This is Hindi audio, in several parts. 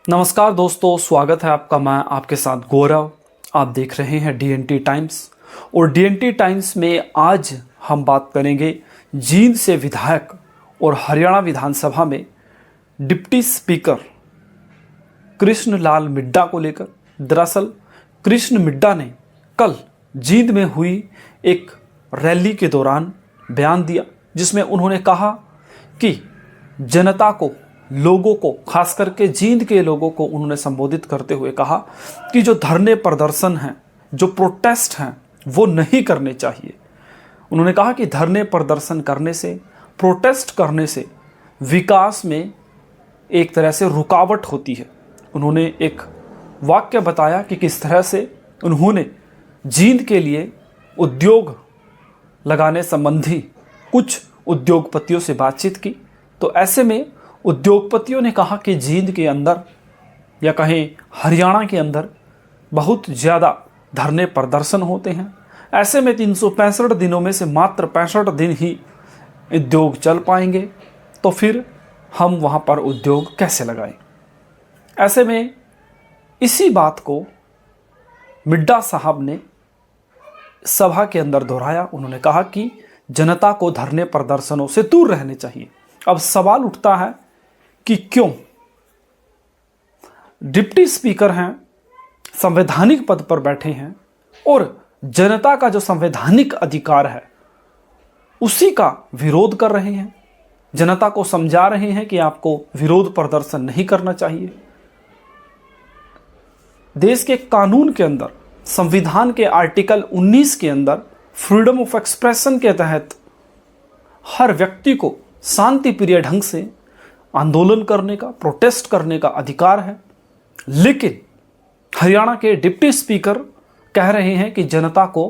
नमस्कार दोस्तों, स्वागत है आपका। मैं आपके साथ गौरव। आप देख रहे हैं डीएनटी टाइम्स और डीएनटी टाइम्स में आज हम बात करेंगे जींद से विधायक और हरियाणा विधानसभा में डिप्टी स्पीकर कृष्ण लाल मिड्डा को लेकर। दरअसल कृष्ण मिड्डा ने कल जींद में हुई एक रैली के दौरान बयान दिया, जिसमें उन्होंने कहा कि जनता को, लोगों को, खास करके जींद के लोगों को उन्होंने संबोधित करते हुए कहा कि जो धरने प्रदर्शन हैं, जो प्रोटेस्ट हैं, वो नहीं करने चाहिए। उन्होंने कहा कि धरने प्रदर्शन करने से, प्रोटेस्ट करने से विकास में एक तरह से रुकावट होती है। उन्होंने एक वाक्य बताया कि किस तरह से उन्होंने जींद के लिए उद्योग लगाने संबंधी कुछ उद्योगपतियों से बातचीत की। तो ऐसे में उद्योगपतियों ने कहा कि जींद के अंदर या कहें हरियाणा के अंदर बहुत ज़्यादा धरने प्रदर्शन होते हैं। ऐसे में 365 दिनों में से मात्र 65 दिन ही उद्योग चल पाएंगे, तो फिर हम वहाँ पर उद्योग कैसे लगाएं। ऐसे में इसी बात को मिड्डा साहब ने सभा के अंदर दोहराया। उन्होंने कहा कि जनता को धरने प्रदर्शनों से दूर रहने चाहिए। अब सवाल उठता है कि क्यों डिप्टी स्पीकर हैं, संवैधानिक पद पर बैठे हैं और जनता का जो संवैधानिक अधिकार है उसी का विरोध कर रहे हैं, जनता को समझा रहे हैं कि आपको विरोध प्रदर्शन नहीं करना चाहिए। देश के कानून के अंदर, संविधान के आर्टिकल 19 के अंदर फ्रीडम ऑफ एक्सप्रेशन के तहत हर व्यक्ति को शांति प्रिय ढंग से आंदोलन करने का, प्रोटेस्ट करने का अधिकार है। लेकिन हरियाणा के डिप्टी स्पीकर कह रहे हैं कि जनता को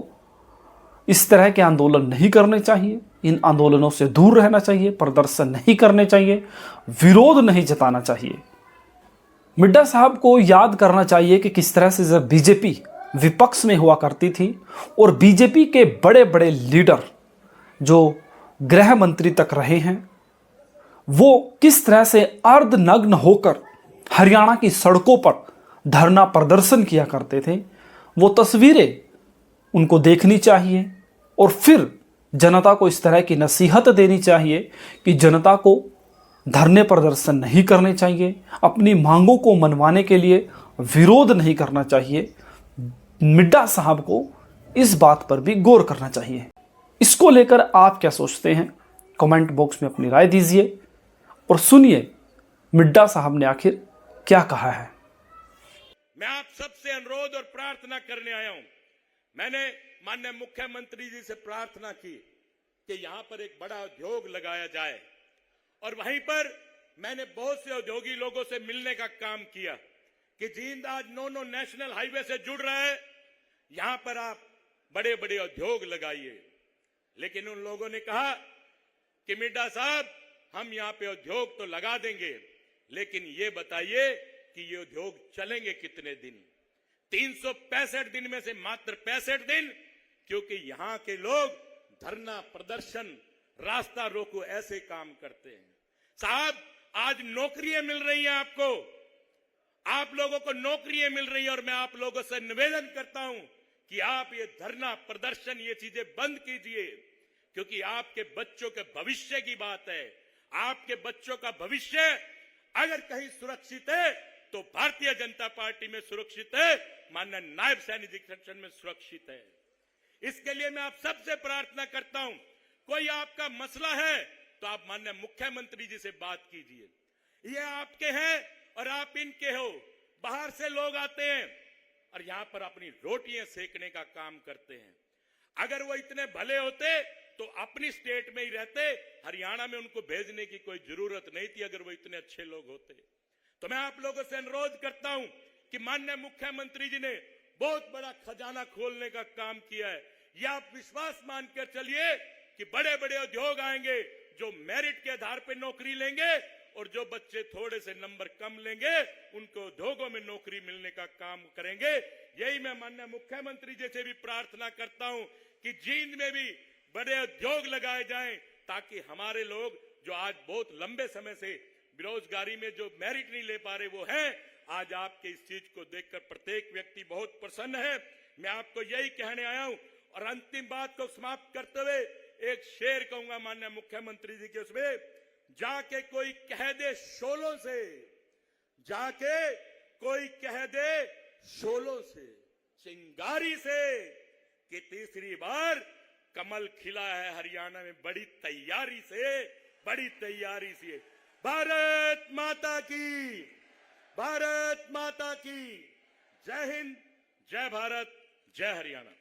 इस तरह के आंदोलन नहीं करने चाहिए, इन आंदोलनों से दूर रहना चाहिए, प्रदर्शन नहीं करने चाहिए, विरोध नहीं जताना चाहिए। मिड्डा साहब को याद करना चाहिए कि किस तरह से जब बीजेपी विपक्ष में हुआ करती थी और बीजेपी के बड़े बड़े लीडर जो गृह मंत्री तक रहे हैं, वो किस तरह से अर्धनग्न होकर हरियाणा की सड़कों पर धरना प्रदर्शन किया करते थे। वो तस्वीरें उनको देखनी चाहिए और फिर जनता को इस तरह की नसीहत देनी चाहिए कि जनता को धरने प्रदर्शन नहीं करने चाहिए, अपनी मांगों को मनवाने के लिए विरोध नहीं करना चाहिए। मिड्डा साहब को इस बात पर भी गौर करना चाहिए। इसको लेकर आप क्या सोचते हैं? कमेंट बॉक्स में अपनी राय दीजिए और सुनिए मिड्डा साहब ने आखिर क्या कहा है। मैं आप सबसे अनुरोध और प्रार्थना करने आया हूं। मैंने माननीय मुख्यमंत्री जी से प्रार्थना की कि यहां पर एक बड़ा उद्योग लगाया जाए और वहीं पर मैंने बहुत से उद्योगी लोगों से मिलने का काम किया कि जींद आज नौ नेशनल हाईवे से जुड़ रहा है, यहां पर आप बड़े बड़े उद्योग लगाइए। लेकिन उन लोगों ने कहा कि मिड्डा साहब, हम यहां पे उद्योग तो लगा देंगे, लेकिन ये बताइए कि ये उद्योग चलेंगे कितने दिन। 365 दिन में से मात्र 65 दिन, क्योंकि यहां के लोग धरना प्रदर्शन, रास्ता रोको ऐसे काम करते हैं। साहब, आज नौकरियां मिल रही हैं आपको, आप लोगों को नौकरियां मिल रही हैं और मैं आप लोगों से निवेदन करता हूं कि आप ये धरना प्रदर्शन, ये चीजें बंद कीजिए, क्योंकि आपके बच्चों के भविष्य की बात है। आपके बच्चों का भविष्य अगर कहीं सुरक्षित है तो भारतीय जनता पार्टी में सुरक्षित है, माननीय नायब सैनिक संगठन में सुरक्षित है। इसके लिए मैं आप सबसे प्रार्थना करता हूं, कोई आपका मसला है तो आप माननीय मुख्यमंत्री जी से बात कीजिए। ये आपके हैं और आप इनके हो। बाहर से लोग आते हैं और यहां पर अपनी रोटियां सेकने का काम करते हैं। अगर वो इतने भले होते तो अपनी स्टेट में ही रहते, हरियाणा में उनको भेजने की कोई जरूरत नहीं थी अगर वो इतने अच्छे लोग होते। तो मैं आप लोगों से अनुरोध करता हूं कि माननीय मुख्यमंत्री जी ने बहुत बड़ा खजाना खोलने का काम किया है। यह आप विश्वास मानकर चलिए कि बड़े बड़े उद्योग आएंगे जो मेरिट के आधार पर नौकरी लेंगे और जो बच्चे थोड़े से नंबर कम लेंगे उनको उद्योगों में नौकरी मिलने का काम करेंगे। यही मैं माननीय मुख्यमंत्री जी से भी प्रार्थना करता हूं कि जींद में भी बड़े उद्योग लगाए जाएं, ताकि हमारे लोग जो आज बहुत लंबे समय से बेरोजगारी में जो मेरिट नहीं ले पा रहे वो है। आज आपके इस चीज को देखकर प्रत्येक व्यक्ति बहुत प्रसन्न है। मैं आपको यही कहने आया हूं और अंतिम बात को समाप्त करते हुए एक शेर कहूंगा माननीय मुख्यमंत्री जी के, उसमें जाके कोई कह दे शोलों से, जाके कोई कह दे शोलों से, चिंगारी से कि तीसरी बार कमल खिला है हरियाणा में बड़ी तैयारी से, बड़ी तैयारी से। भारत माता की, भारत माता की। जय हिंद, जय भारत, जय हरियाणा।